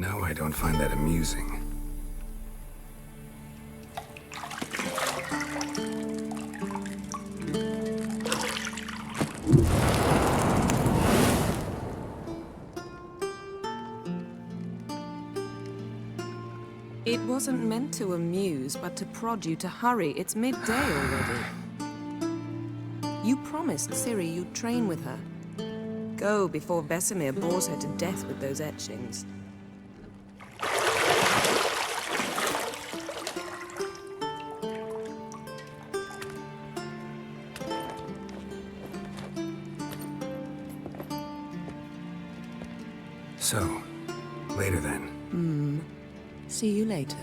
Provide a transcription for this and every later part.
No, I don't find that amusing. It wasn't meant to amuse, but to prod you to hurry. It's midday already. You promised Ciri you'd train with her. Go before Vesemir bores her to death with those etchings. So, later then. See you later.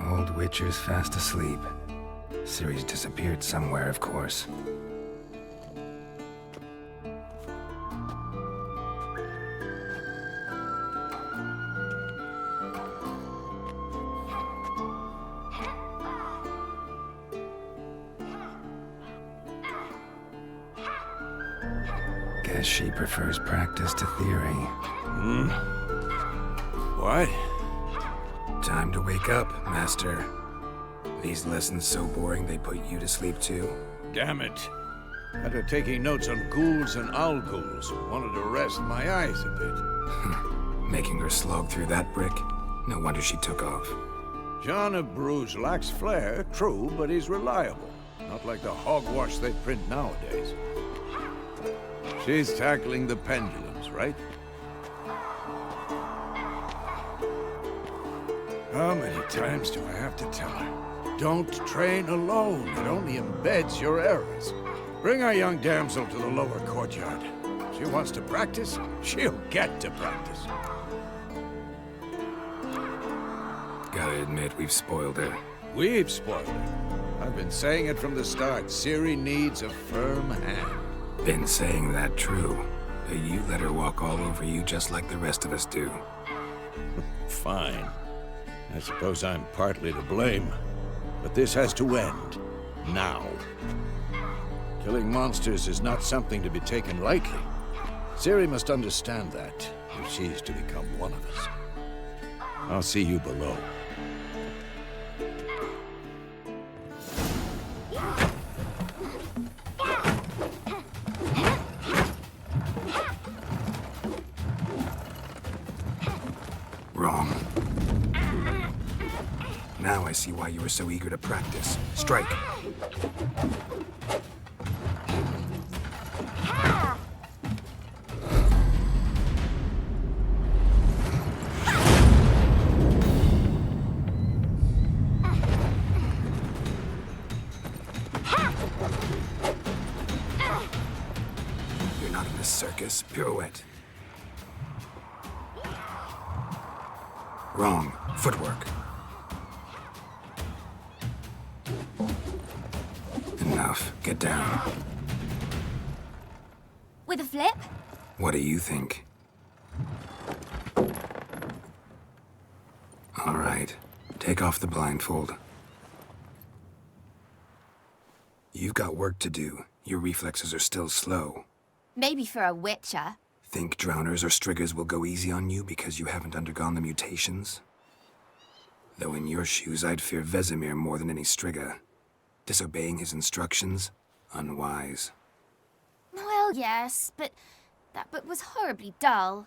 Old Witcher's fast asleep. Ciri's disappeared somewhere, of course. Guess she prefers practice to theory. What? Time to wake up, Master. These lessons so boring they put you to sleep too? Damn it. After taking notes on ghouls and owl ghouls, wanted to rest my eyes a Making her slog through that brick? No wonder she took off. bit. John of Bruges lacks flair, true, but he's reliable. Not like the hogwash they print nowadays. She's tackling the pendulums, right? How many times do I have to tell her? Don't train alone. It only embeds your errors. Bring our young damsel to the lower courtyard. She wants to practice, she'll get to practice. Gotta admit, we've spoiled her. We've spoiled her. I've been saying it from the start. Ciri needs a firm hand. Been saying that true. But you let her walk all over you just like the rest of us do. Fine. I suppose I'm partly to blame. But this has to end. Now. Killing monsters is not something to be taken lightly. Ciri must understand that, if she's to become one of us. I'll see you below. Wrong. Now I see why you were so eager to practice. Strike. You're not in the circus. Pirouette. Wrong. Footwork. Enough. Get down. With a flip? What do you think? All right. Take off the blindfold. You've got work to do. Your reflexes are still slow. Maybe for a witcher. Think drowners or striggers will go easy on you because you haven't undergone the mutations? Though in your shoes, I'd fear Vesemir more than any strigger. Disobeying his instructions? Unwise. Well, yes, but that book was horribly dull.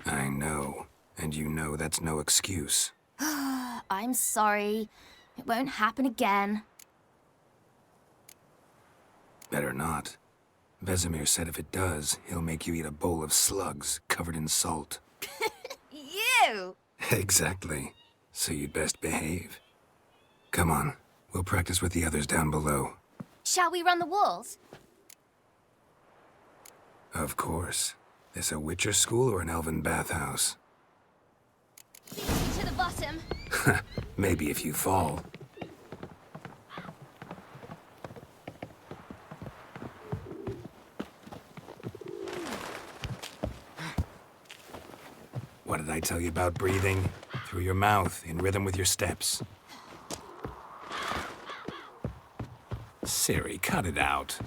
I know. And you know that's no excuse. I'm sorry. It won't happen again. Better not. Vesemir said if it does, he'll make you eat a bowl of slugs covered in salt. You! Exactly. So you'd best behave. Come on. We'll practice with the others down below. Shall we run the walls? Of course. This a Witcher school or an elven bathhouse? To the bottom. Maybe if you fall. What did I tell you about breathing? Through your mouth, in rhythm with your steps. Ciri, cut it out.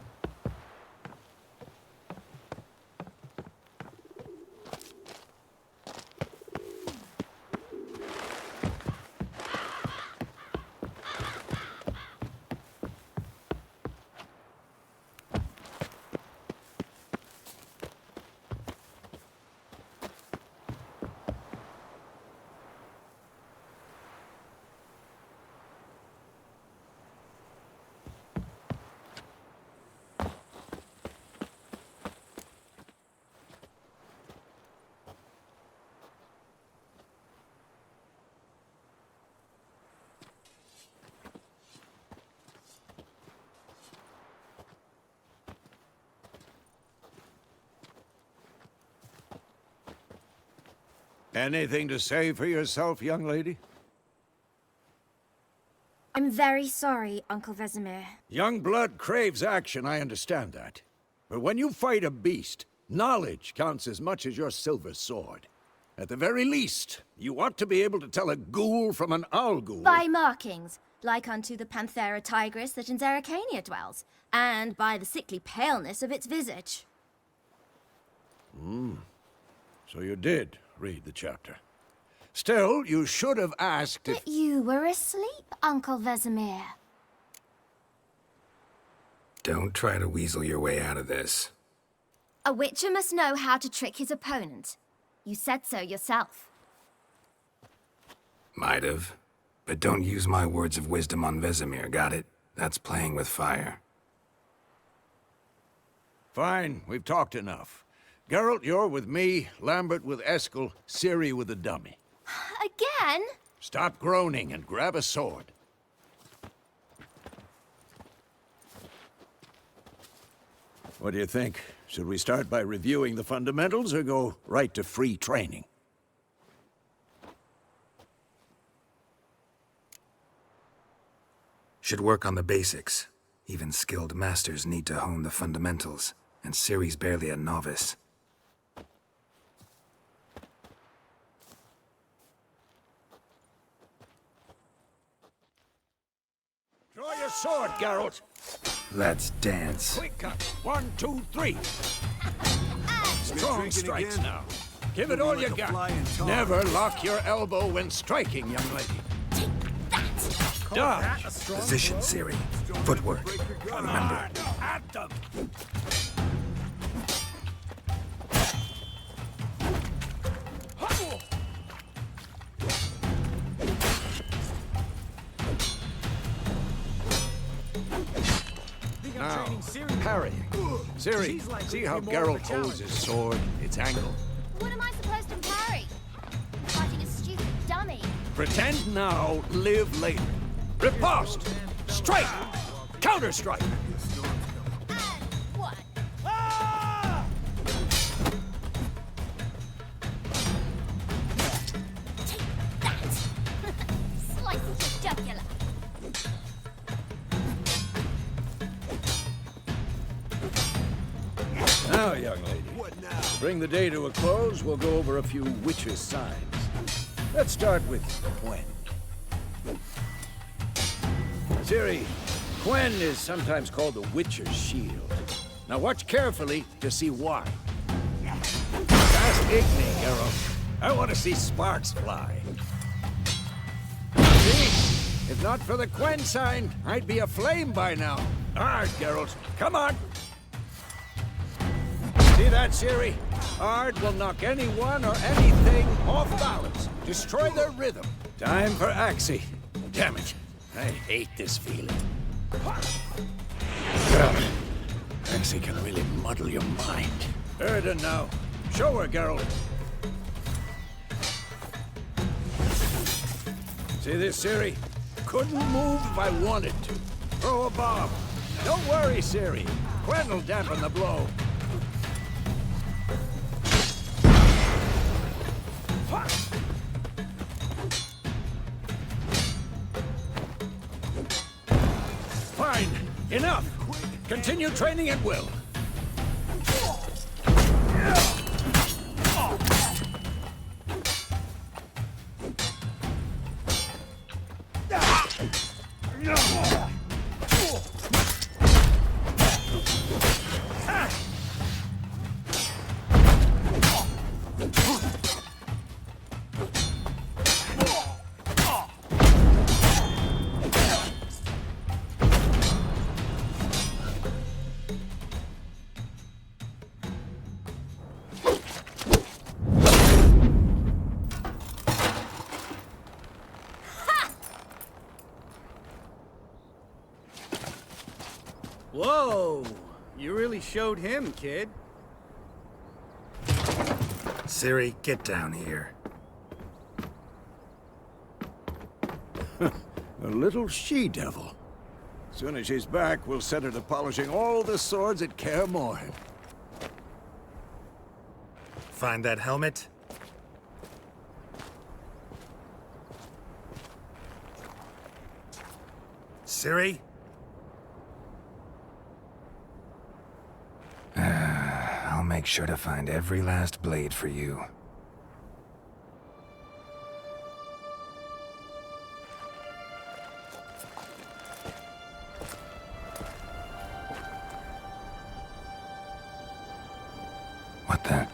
Anything to say for yourself, young lady? I'm very sorry, Uncle Vesemir. Young blood craves action, I understand that. But when you fight a beast, knowledge counts as much as your silver sword. At the very least, you ought to be able to tell a ghoul from an owl ghoul. By markings, like unto the Panthera tigris that in Zerrikania dwells, and by the sickly paleness of its visage. So you did read the chapter. Still, you should have asked if... But you were asleep, Uncle Vesemir. Don't try to weasel your way out of this. A witcher must know how to trick his opponent. You said so yourself. Might have. But don't use my words of wisdom on Vesemir, got it? That's playing with fire. Fine, we've talked enough. Geralt, you're with me, Lambert with Eskel, Ciri with the dummy. Again? Stop groaning and grab a sword. What do you think? Should we start by reviewing the fundamentals or go right to free training? Should work on the basics. Even skilled masters need to hone the fundamentals, and Ciri's barely a novice. Draw your sword, Geralt. Let's dance. Quick cut. 1, 2, 3. Strong strikes now. Give it all you got. Never lock your elbow when striking, young lady. Dodge. Position, Ciri. Footwork. Remember. At them. Now, parry. Ciri, see how Geralt holds his sword, its angle? What am I supposed to parry? Fighting a stupid dummy. Pretend now, live later. Riposte! Strike! Counter-strike! And one. Take that! Slices your jugular. Now, young lady, to bring the day to a close, we'll go over a few witches' signs. Let's start with Quen. Ciri, Quen is sometimes called the Witcher's Shield. Now watch carefully to see why. Ask Igni, Geralt. I want to see sparks fly. See? If not for the Quen sign, I'd be aflame by now. Ard, Geralt, come on! See that, Ciri? Ard will knock anyone or anything off balance. Destroy their rhythm. Time for Axie. Damn it. I hate this feeling. Axie can really muddle your mind. Erden now. Show her, Geralt. See this, Ciri? Couldn't move if I wanted to. Throw a bomb. Don't worry, Ciri. Quen will dampen the blow. Fine. Enough. Continue training at will. Whoa! You really showed him, kid. Ciri, get down here. A little she-devil. Soon as she's back, we'll set her to polishing all the swords at Kaer Morhen. Find that helmet? Ciri? I'll make sure to find every last blade for you. What the?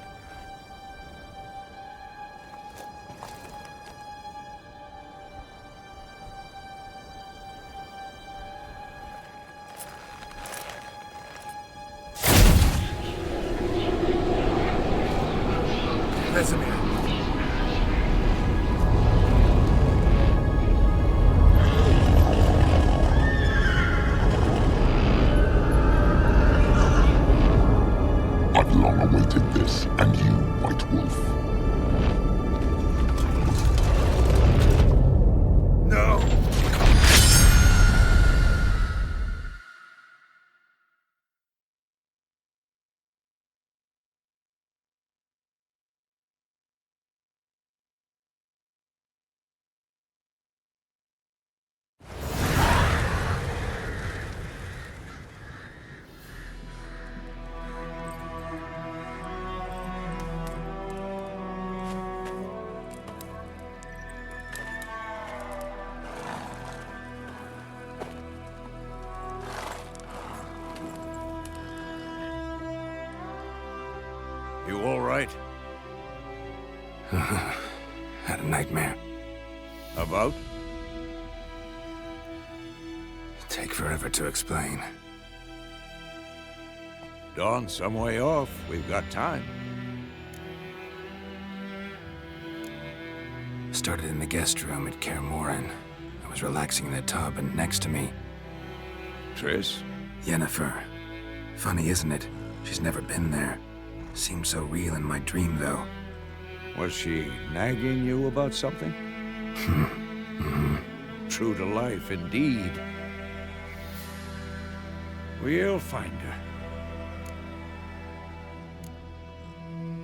Vesemir. I've long awaited this, and you, White Wolf. No! You all right? Had a nightmare. About? Take forever to explain. Dawn's some way off. We've got time. Started in the guest room at Kaer Morhen. I was relaxing in the tub, and next to me, Triss? Yennefer. Funny, isn't it? She's never been there. Seemed so real in my dream, though. Was she nagging you about something? True to life, indeed. We'll find her.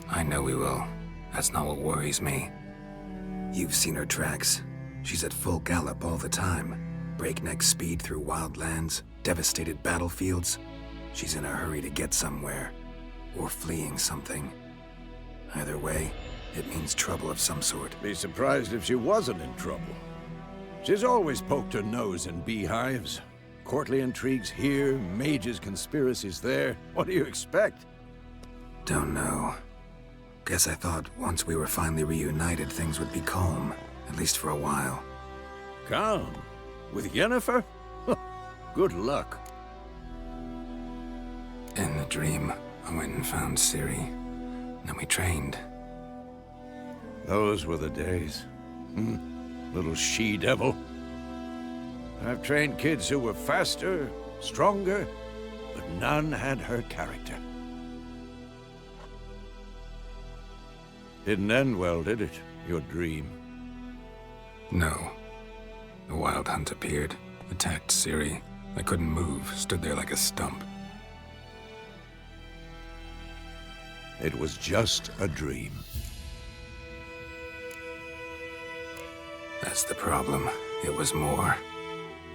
I know we will. That's not what worries me. You've seen her tracks. She's at full gallop all the time. Breakneck speed through wild lands, devastated battlefields. She's in a hurry to get somewhere. Or fleeing something. Either way, it means trouble of some sort. Be surprised if she wasn't in trouble. She's always poked her nose in beehives. Courtly intrigues here, mages' conspiracies there. What do you expect? Don't know. Guess I thought once we were finally reunited, things would be calm. At least for a while. Calm? With Yennefer? Good luck. In the dream, I went and found Ciri. Then we trained. Those were the days. Little she-devil. I've trained kids who were faster, stronger, but none had her character. Didn't end well, did it? Your dream? No. The Wild Hunt appeared, attacked Ciri. I couldn't move, stood there like a stump. It was just a dream. That's the problem. It was more.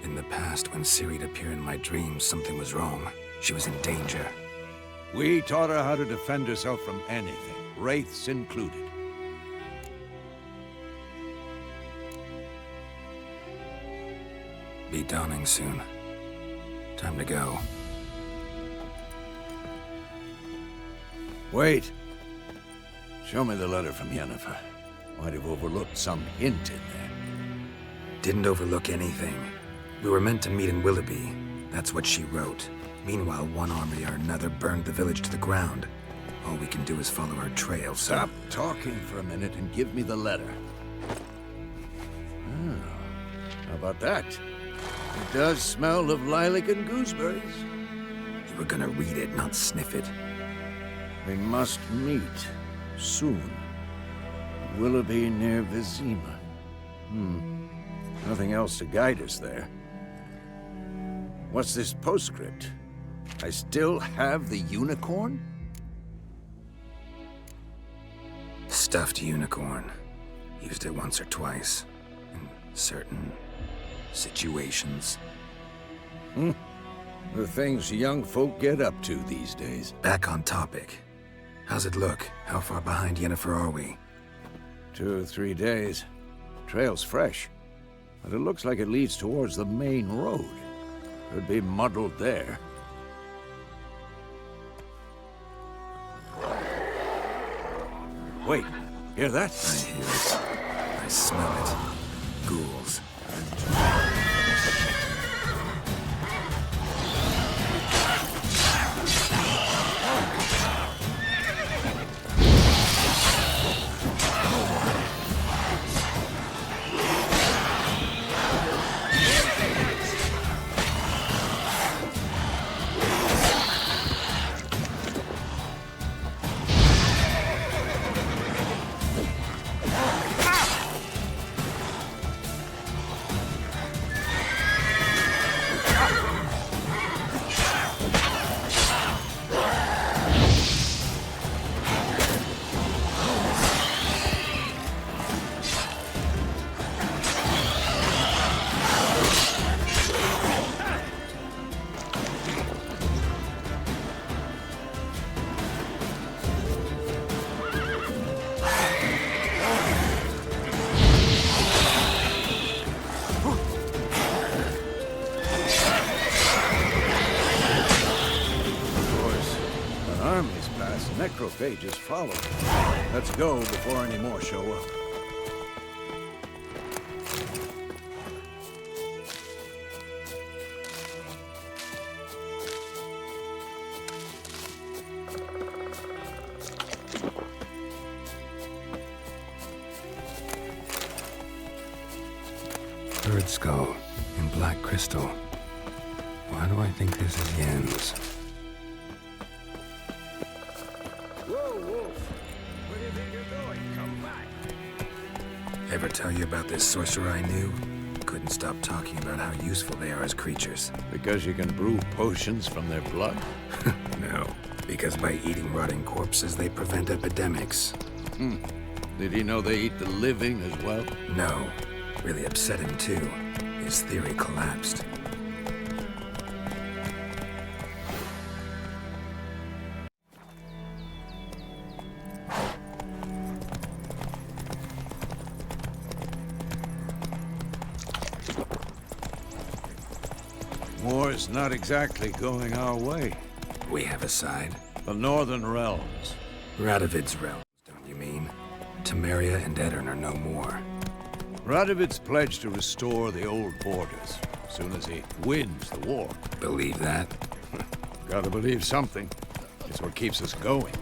In the past, when Ciri'd appear in my dreams, something was wrong. She was in danger. We taught her how to defend herself from anything, wraiths included. Be dawning soon. Time to go. Wait. Show me the letter from Yennefer. Might have overlooked some hint in there. Didn't overlook anything. We were meant to meet in Willoughby. That's what she wrote. Meanwhile, one army or another burned the village to the ground. All we can do is follow her trail, so... Stop talking for a minute and give me the letter. How about that? It does smell of lilac and gooseberries. You were gonna read it, not sniff it. We must meet soon. Willoughby near Vizima. Nothing else to guide us there. What's this postscript? I still have the unicorn? Stuffed unicorn. Used it once or twice. In certain situations. The things young folk get up to these days. Back on topic. How's it look? How far behind Yennefer are we? 2 or 3 days. Trail's fresh, but it looks like it leads towards the main road. Could be muddled there. Wait, hear that? I hear it. I smell it. Ghouls. Necrophages follow. Let's go before any more show up. Bird skull in black crystal. Why do I think this is Yen's? Ever tell you about this sorcerer I knew? Couldn't stop talking about how useful they are as creatures. Because you can brew potions from their blood? No, because by eating rotting corpses, they prevent epidemics. Did he know they eat the living as well? No. Really upset him, too. His theory collapsed. More war's not exactly going our way. We have a side. The Northern Realms. Radovid's realms, don't you mean? Temeria and Edirn are no more. Radovid's pledged to restore the old borders as soon as he wins the war. Believe that? Gotta believe something. It's what keeps us going.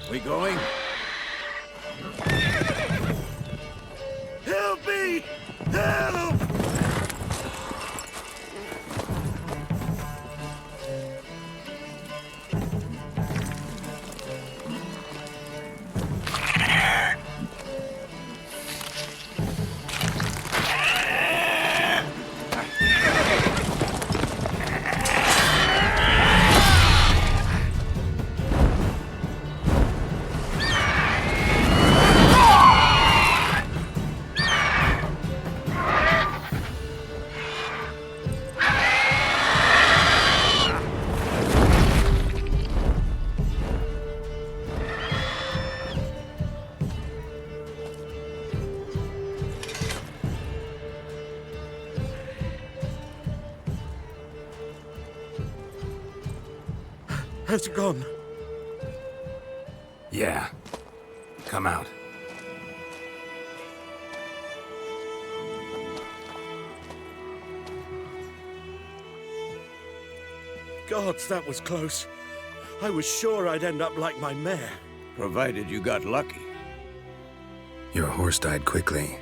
We going? Help me! Help! Has it gone? Yeah. Come out. Gods, that was close. I was sure I'd end up like my mare. Provided you got lucky. Your horse died quickly,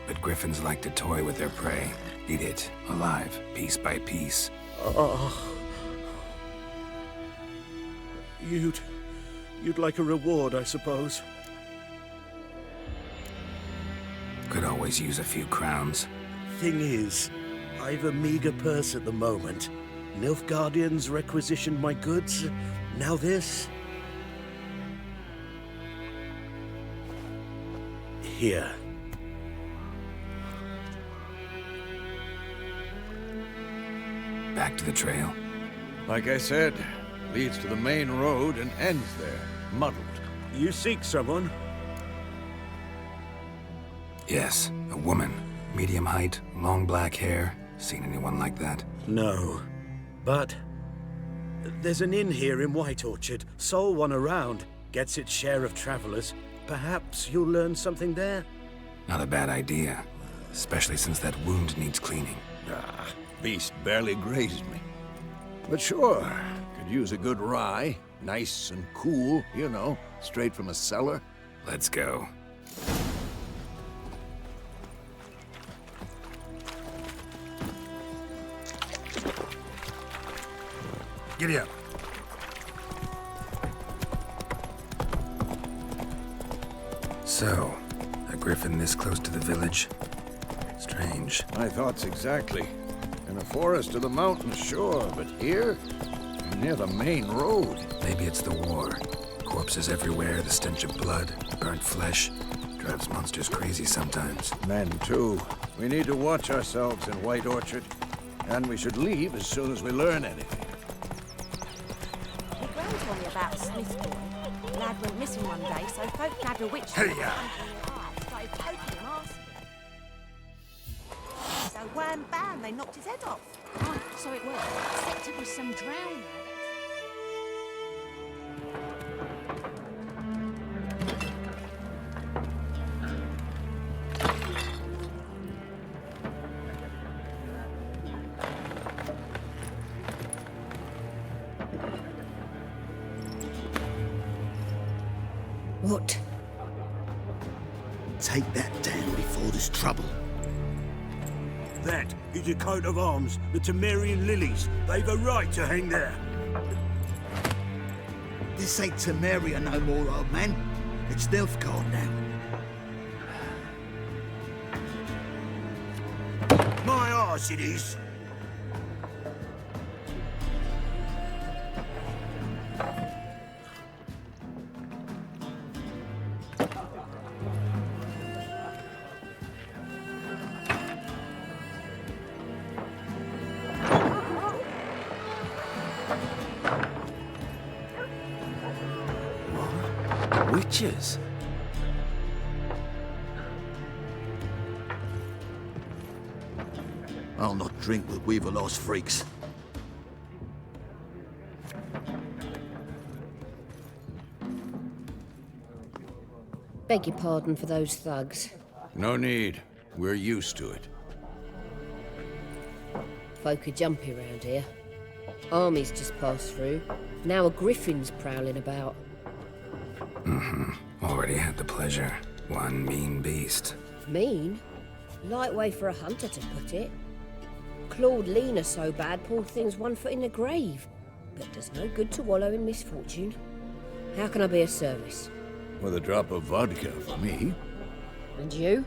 but griffins like to toy with their prey. Eat it, alive, piece by piece. Oh. You'd like a reward, I suppose. Could always use a few crowns. Thing is, I've a meager purse at the moment. Nilfgaardians requisitioned my goods. Now this. Here. Back to the trail. Like I said, leads to the main road and ends there, muddled. You seek someone? Yes, a woman. Medium height, long black hair. Seen anyone like that? No. But there's an inn here in White Orchard. Sole one around. Gets its share of travelers. Perhaps you'll learn something there? Not a bad idea. Especially since that wound needs cleaning. Beast barely grazed me. But sure, could use a good rye. Nice and cool, you know, straight from a cellar. Let's go. Giddy up. So, a griffin this close to the village? Strange. My thoughts exactly. In a forest or the mountains, sure, but here? Near the main road. Maybe it's the war. Corpses everywhere, the stench of blood, burnt flesh. Drives monsters crazy sometimes. Men, too. We need to watch ourselves in White Orchard. And we should leave as soon as we learn anything. My gran told me about a Smith boy. Lad went missing one day, so folk nabbed a witch. Hey-ya! Started poking him, asking. So wham bam, they knocked his head off. Oh, so it was. Except it was some drowner. What? Take that down before there's trouble. That is a coat of arms, the Temerian lilies. They've a right to hang there. This ain't Temeria no more, old man. It's Nilfgaard now. My arse it is. witches. I'll not drink with Weaverlost freaks. Beg your pardon for those thugs. No need. We're used to it. Folk are jumpy round here. Armies just passed through. Now a griffin's prowling about. Already had the pleasure. One mean beast. Mean? Light way for a hunter to put it. Clawed Lena so bad, poor thing's 1 foot in the grave. But does no good to wallow in misfortune. How can I be of service? With a drop of vodka for me. And you?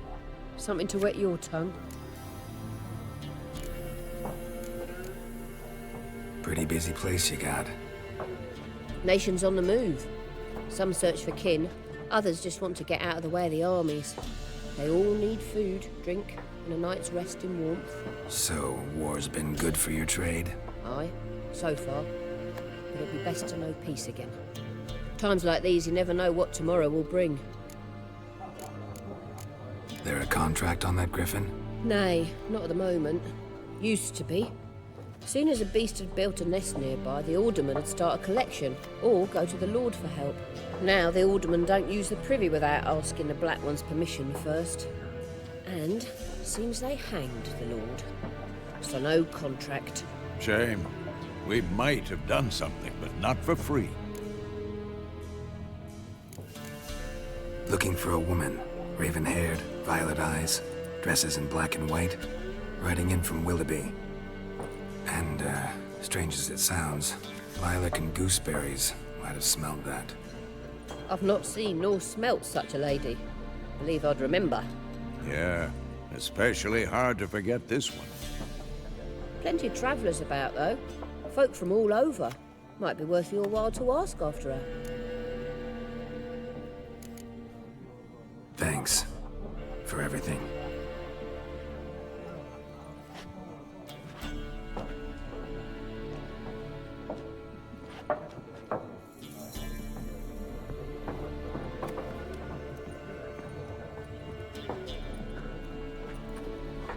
Something to wet your tongue? Pretty busy place you got. Nations on the move. Some search for kin, others just want to get out of the way of the armies. They all need food, drink, and a night's rest in warmth. So, war's been good for your trade? Aye, so far. But it'd be best to know peace again. Times like these, you never know what tomorrow will bring. There a contract on that griffin? Nay, not at the moment. Used to be. Soon as a beast had built a nest nearby, the alderman would start a collection, or go to the Lord for help. Now the aldermen don't use the privy without asking the Black One's permission first. And seems they hanged the Lord. So no contract. Shame. We might have done something, but not for free. Looking for a woman. Raven-haired, violet eyes, dresses in black and white. Riding in from Willoughby. And, strange as it sounds, lilac and gooseberries might have smelled that. I've not seen nor smelt such a lady. Believe I'd remember. Yeah, especially hard to forget this one. Plenty of travellers about, though. Folk from all over. Might be worth your while to ask after her. Thanks for everything.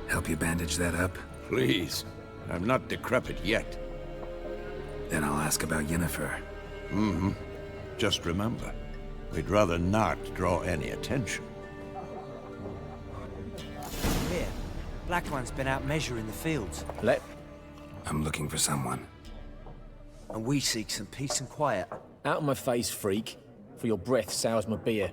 Help you bandage that up? Please. I'm not decrepit yet. Then I'll ask about Yennefer. Just remember, we'd rather not draw any attention. Here, Black One's been out measuring the fields. I'm looking for someone. And we seek some peace and quiet. Out of my face, freak. For your breath sours my beer.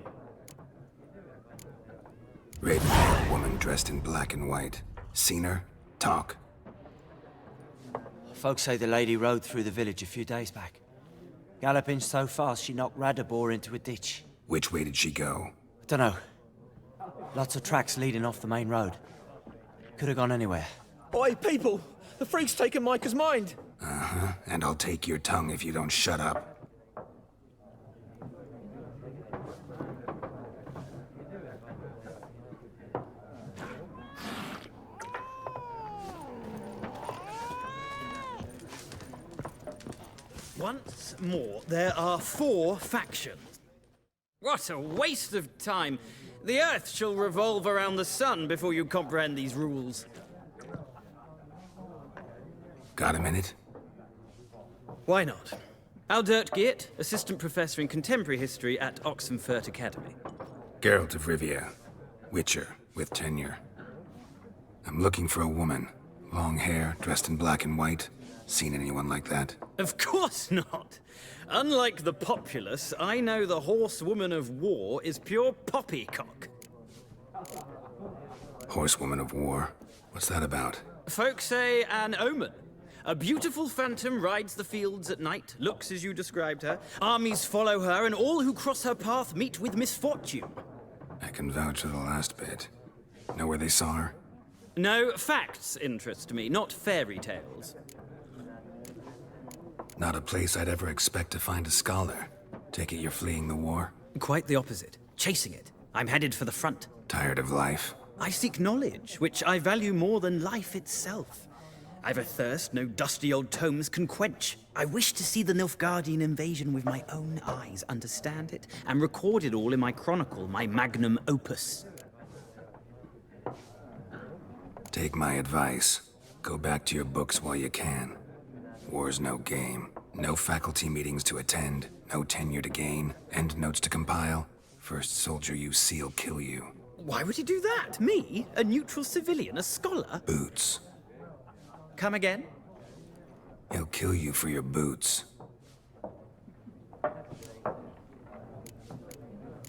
Raven-haired woman dressed in black and white. Seen her? Talk. Folks say the lady rode through the village a few days back. Galloping so fast she knocked Radabor into a ditch. Which way did she go? I don't know. Lots of tracks leading off the main road. Could have gone anywhere. Oi, people! The freak's taken Micah's mind! And I'll take your tongue if you don't shut up. Once more, there are 4 factions. What a waste of time. The Earth shall revolve around the sun before you comprehend these rules. Got a minute? Why not? Aldert Geert, Assistant Professor in Contemporary History at Oxenfurt Academy. Geralt of Rivia. Witcher, with tenure. I'm looking for a woman. Long hair, dressed in black and white. Seen anyone like that? Of course not. Unlike the populace, I know the horsewoman of war is pure poppycock. Horsewoman of war? What's that about? Folks say an omen. A beautiful phantom rides the fields at night, looks as you described her. Armies follow her, and all who cross her path meet with misfortune. I can vouch for the last bit. Know where they saw her? No, facts interest me, not fairy tales. Not a place I'd ever expect to find a scholar. Take it you're fleeing the war? Quite the opposite. Chasing it. I'm headed for the front. Tired of life? I seek knowledge, which I value more than life itself. I've a thirst no dusty old tomes can quench. I wish to see the Nilfgaardian invasion with my own eyes, understand it, and record it all in my chronicle, my magnum opus. Take my advice. Go back to your books while you can. War's no game. No faculty meetings to attend, no tenure to gain, end notes to compile. First soldier you see'll kill you. Why would he do that? Me? A neutral civilian? A scholar? Boots. Come again? He'll kill you for your boots.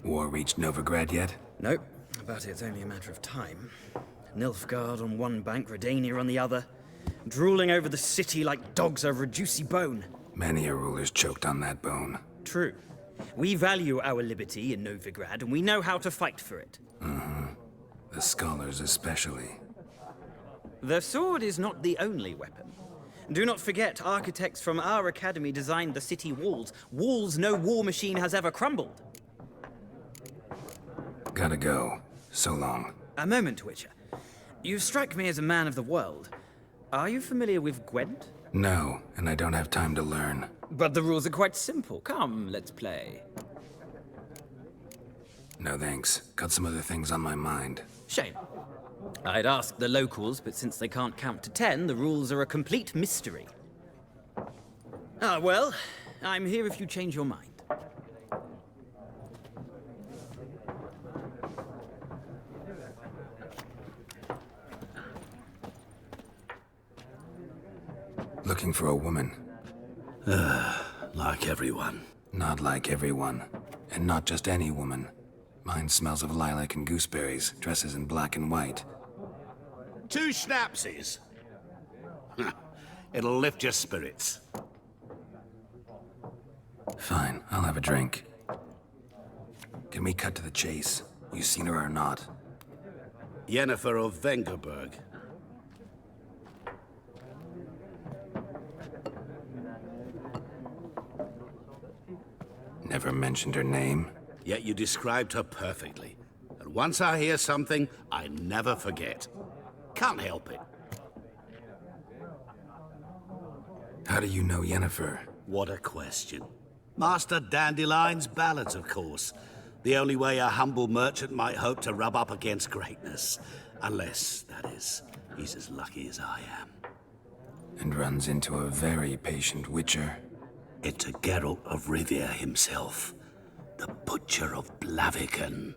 War reached Novigrad yet? Nope, but it's only a matter of time. Nilfgaard on one bank, Redania on the other, drooling over the city like dogs over a juicy bone. Many a ruler's choked on that bone. True. We value our liberty in Novigrad, and we know how to fight for it. The scholars especially. The sword is not the only weapon. Do not forget, architects from our academy designed the city walls. Walls no war machine has ever crumbled. Gotta go. So long. A moment, Witcher. You strike me as a man of the world. Are you familiar with Gwent? No, and I don't have time to learn. But the rules are quite simple. Come, let's play. No thanks. Got some other things on my mind. Shame. I'd ask the locals, but since they can't count to 10, the rules are a complete mystery. Ah, well, I'm here if you change your mind. Looking for a woman. Like everyone. Not like everyone. And not just any woman. Mine smells of lilac and gooseberries, dresses in black and white. 2 schnapsies. It'll lift your spirits. Fine, I'll have a drink. Can we cut to the chase? You seen her or not? Yennefer of Vengerberg. Never mentioned her name. Yet you described her perfectly. And once I hear something, I never forget. Can't help it. How do you know Yennefer? What a question. Master Dandelion's ballads, of course. The only way a humble merchant might hope to rub up against greatness. Unless, that is, he's as lucky as I am. And runs into a very patient witcher. It's a Geralt of Rivia himself. The Butcher of Blaviken.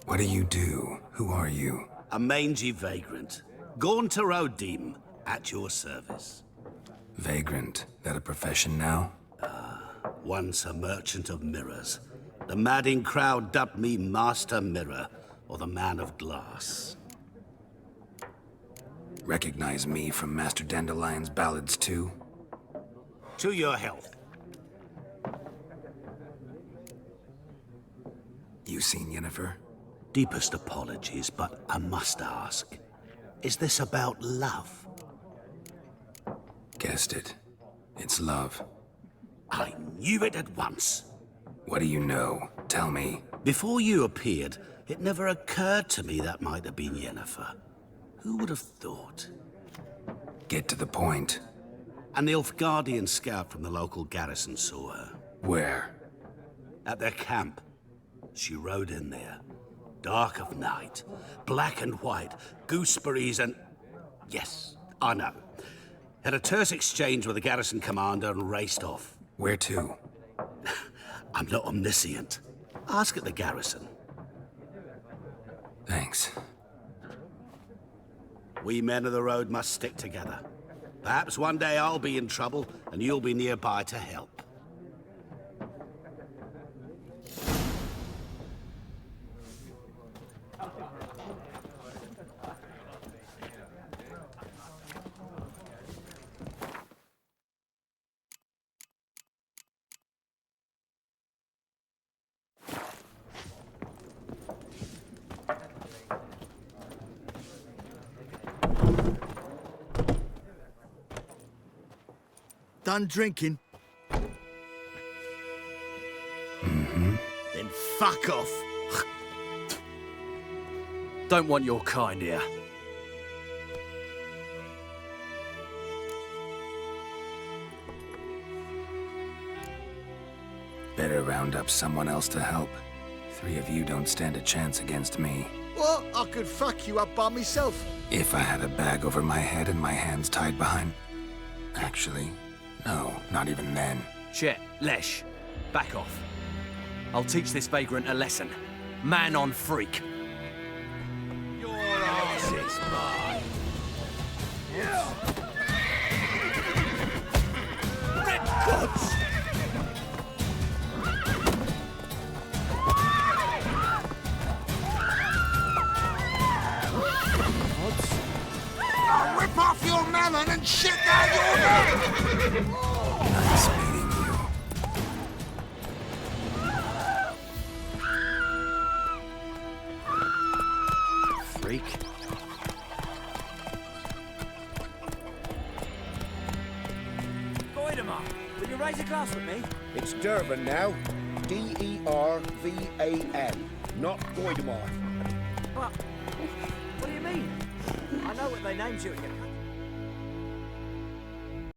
What do you do? Who are you? A mangy vagrant. Gaunter Odim, at your service. Vagrant. That a profession now? Once a merchant of mirrors. The madding crowd dubbed me Master Mirror, or the Man of Glass. Recognize me from Master Dandelion's ballads too? To your health. You seen Yennefer? Deepest apologies, but I must ask. Is this about love? Guessed it. It's love. I knew it at once. What do you know? Tell me. Before you appeared, it never occurred to me that might have been Yennefer. Who would have thought? Get to the point. An Nilfgaardian scout from the local garrison saw her. Where? At their camp. She rode in there. Dark of night. Black and white. Gooseberries and... Yes, I know. Had a terse exchange with the garrison commander and raced off. Where to? I'm not omniscient. Ask at the garrison. Thanks. We men of the road must stick together. Perhaps one day I'll be in trouble and you'll be nearby to help. Done drinking? Then fuck off. Don't want your kind here. Better round up someone else to help. 3 of you don't stand a chance against me. What? I could fuck you up by myself. If I had a bag over my head and my hands tied behind... Actually, no, not even then. Shit, Lesh, back off. I'll teach this vagrant a lesson. Man on freak. Your ass is mine. Red Gods! I'll rip off your melon and shit down your neck! Nice meeting you. Freak. Goidemar, will you raise a glass with me? It's Durban now. D-E-R-V-A-N, not Goidemar. But, what do you mean? I know what they named you at your